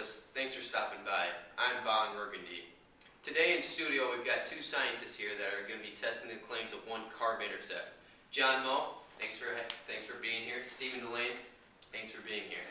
Minneapolis, thanks for stopping by. I'm Bon Burgundy. Today in studio we've got two scientists here that are going to be testing the claims of one CARB-intercept. John Moe, thanks for being here. Stephen Delane, thanks for being here.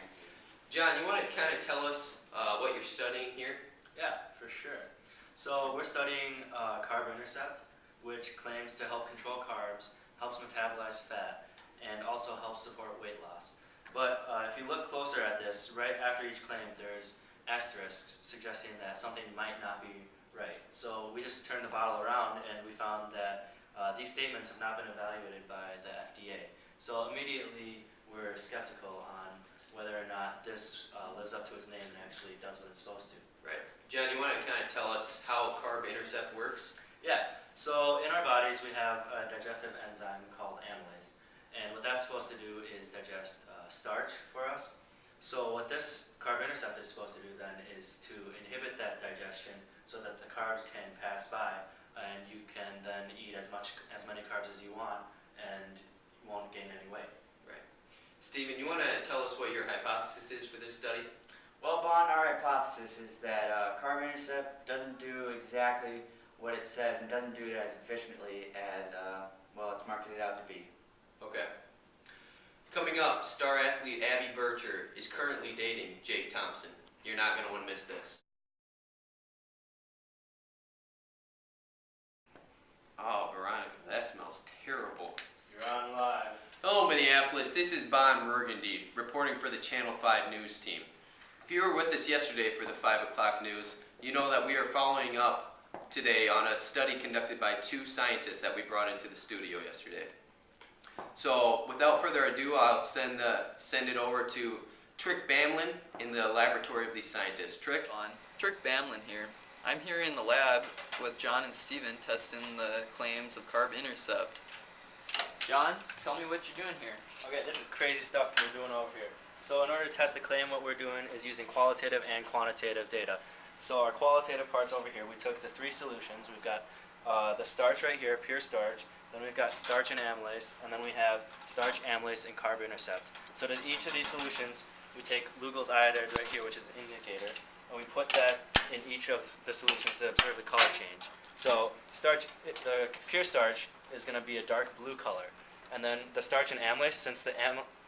John, you want to kind of tell us what you're studying here? Yeah, for sure. So we're studying CARB-intercept, which claims to help control carbs, helps metabolize fat, and also helps support weight loss. But if you look closer at this, right after each claim, there's asterisks suggesting that something might not be right. So we just turned the bottle around and we found that these statements have not been evaluated by the FDA. So immediately we're skeptical on whether or not this lives up to its name and actually does what it's supposed to. Right. John, you want to kind of tell us how CARB-intercept works? Yeah, so in our bodies we have a digestive enzyme called amylase. And what that's supposed to do is digest starch for us. So what this CARB-intercept is supposed to do then is to inhibit that digestion so that the carbs can pass by and you can then eat as many carbs as you want and won't gain any weight. Right. Stephen, you want to tell us what your hypothesis is for this study? Well, Bon, our hypothesis is that CARB-intercept doesn't do exactly what it says and doesn't do it as efficiently as, it's marketed out to be. Okay. Coming up, star athlete Abby Bircher is currently dating Jake Thompson. You're not going to want to miss this. Oh, Veronica, that smells terrible. You're on live. Hello, Minneapolis. This is Bon Burgundy, reporting for the Channel 5 news team. If you were with us yesterday for the 5 o'clock news, you know that we are following up today on a study conducted by two scientists that we brought into the studio yesterday. So, without further ado, I'll send it over to Trick Bamlin in the laboratory of these scientists. Trick? Trick Bamlin here. I'm here in the lab with John and Stephen testing the claims of CARB-intercept. John, tell me what you're doing here. Okay, this is crazy stuff we're doing over here. So in order to test the claim, what we're doing is using qualitative and quantitative data. So our qualitative part's over here. We took the three solutions. We've got the starch right here, pure starch. Then we've got starch and amylase, and then we have starch, amylase, and CARB-intercept. So to each of these solutions, we take Lugol's iodide right here, which is an indicator, and we put that in each of the solutions to observe the color change. So starch, the pure starch is going to be a dark blue color, and then the starch and amylase, since the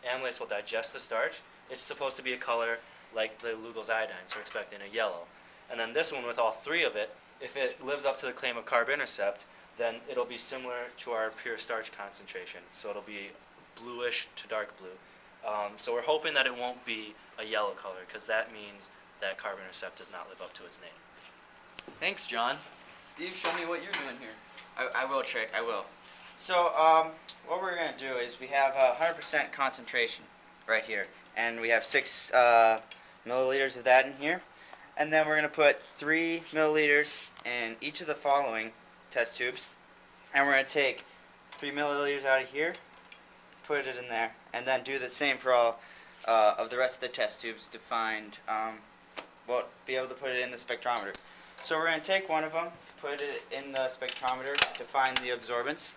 amylase will digest the starch, it's supposed to be a color like the Lugol's iodine, so we're expecting a yellow. And then this one with all three of it, if it lives up to the claim of CARB-intercept, then it'll be similar to our pure starch concentration. So it'll be bluish to dark blue. So we're hoping that it won't be a yellow color, because that means that CARB-intercept does not live up to its name. Thanks, John. Steve, show me what you're doing here. I will, Trick, I will. So, what we're going to do is we have 100% concentration right here. And we have 6 milliliters of that in here. And then we're going to put 3 milliliters in each of the following test tubes. And we're going to take 3 milliliters out of here, put it in there, and then do the same for all of the rest of the test tubes to find, be able to put it in the spectrometer. So we're going to take one of them, put it in the spectrometer to find the absorbance.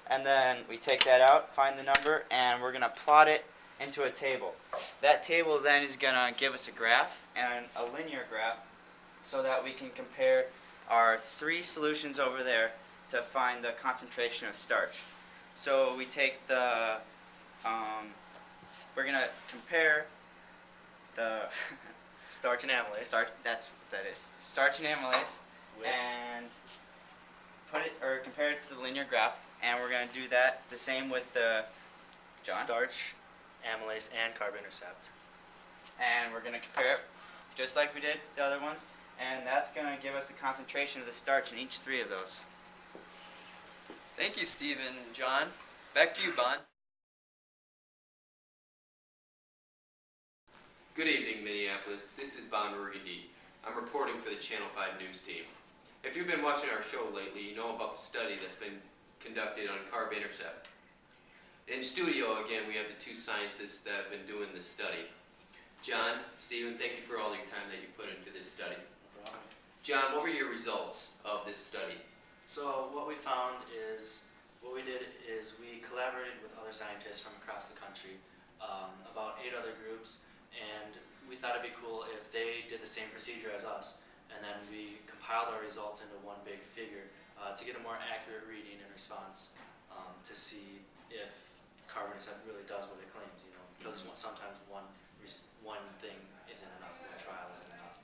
And then we take that out, find the number, and we're going to plot it into a table. That table then is going to give us a graph, and a linear graph, so that we can compare our 3 solutions over there to find the concentration of starch. So we take the, we're going to compare the Starch and amylase. starch, that's what that is, starch and amylase, and compare it to the linear graph, and we're going to do that the same with the, John? Starch, amylase, and CARB-intercept. And we're going to compare it just like we did the other ones, and that's going to give us the concentration of the starch in each 3 of those. Thank you, Stephen and John. Back to you, Bon. Good evening, Minneapolis. This is Bon Burgundy. I'm reporting for the Channel 5 news team. If you've been watching our show lately, you know about the study that's been conducted on CARB-intercept. In studio, again, we have the two scientists that have been doing this study. John, Stephen, thank you for all your time that you put into this study. No problem. John, what were your results of this study? So what we found is, what we did is we collaborated with other scientists from across the country, about 8 other groups, and we thought it'd be cool if they did the same procedure as us, and then we compiled our results into one big figure to get a more accurate reading and response to see if carbon accept really does what it claims, you know, because sometimes one thing isn't enough, one trial isn't enough.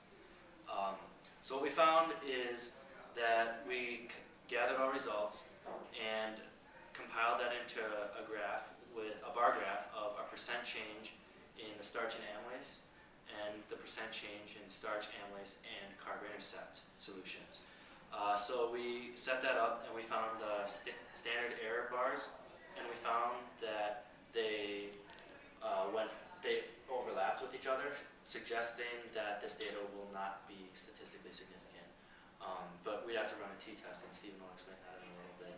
So what we found is that we gathered our results and compiled that into a graph with a bar graph of a percent change in the starch and amylase and the percent change in starch, amylase, and carb intercept solutions. So we set that up and we found the standard error bars, and we found that they overlapped with each other, suggesting that this data will not be statistically significant. But we'd have to run a t-test, and Stephen will explain that in a little bit.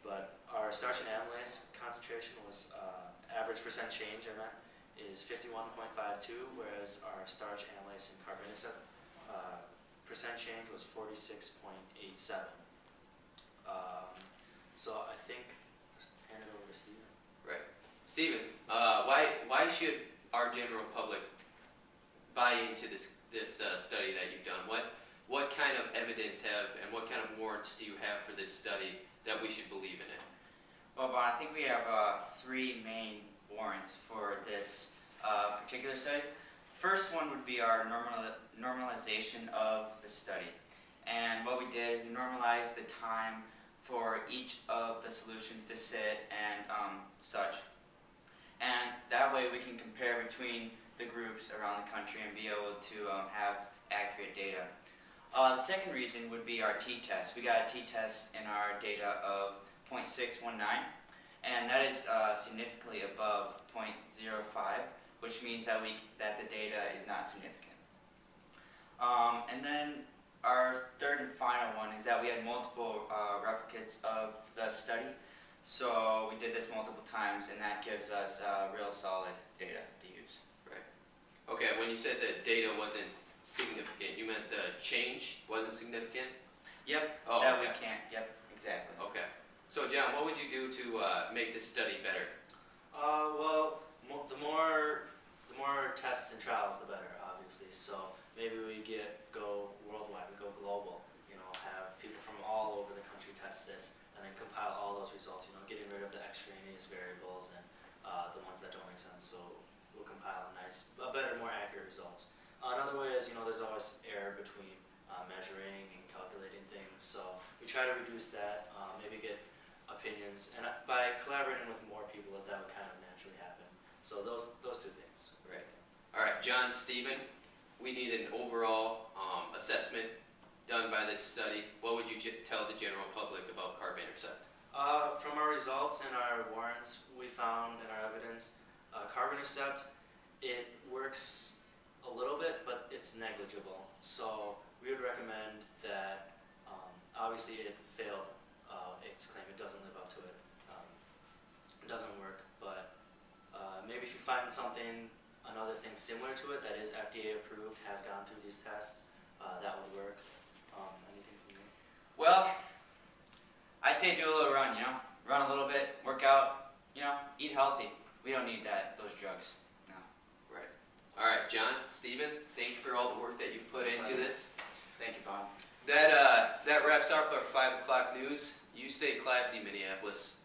But our starch and amylase concentration was average percent change, I meant, is 51.52, whereas our starch, amylase, and carb intercept percent change was 46.87. So I think, hand it over to Stephen. Right. Stephen, why should our general public buy into this study that you've done? What kind of evidence and what kind of warrants do you have for this study that we should believe in it? Well, Bon, I think we have three main warrants for this particular study. First one would be our normalization of the study. And what we did, we normalized the time for each of the solutions to sit and such. And that way we can compare between the groups around the country and be able to have accurate data. The second reason would be our t-test. We got a t-test in our data of 0.619, and that is significantly above 0.05, which means that the data is not significant. And then our third and final one is that we had multiple replicates of the study. So we did this multiple times, and that gives us real solid data to use. Right. Okay, when you said that data wasn't significant, you meant the change wasn't significant? Yep, Oh, that okay. we can't, yep, exactly. Okay. So John, what would you do to make this study better? Well, the more tests and trials, the better, obviously. So maybe we go worldwide, we go global. You know, have people from all over the country test this, and then compile all those results. You know, getting rid of the extraneous variables and the ones that don't make sense. So we'll compile a better, more accurate results. Another way is, you know, there's always error between measuring and calculating things. So we try to reduce that. Maybe get opinions, and by collaborating with more people, that would kind of naturally happen. So those two things. Right. All right, John, Stephen, we need an overall assessment done by this study. What would you tell the general public about carb intercept? From our results and our warrants, we found in our evidence, carb intercept, it works a little bit, but it's negligible. So we would recommend that, obviously it failed its claim, it doesn't live up to it. It doesn't work, but maybe if you find another thing similar to it that is FDA approved, has gone through these tests, that would work. Anything from you? Well, I'd say do a little run, you know? Run a little bit, work out, you know, eat healthy. We don't need those drugs. No. Right. All right, John, Stephen, thank you for all the work that you've put into this. Thank you, Bob. That wraps up our 5 o'clock news. You stay classy, Minneapolis.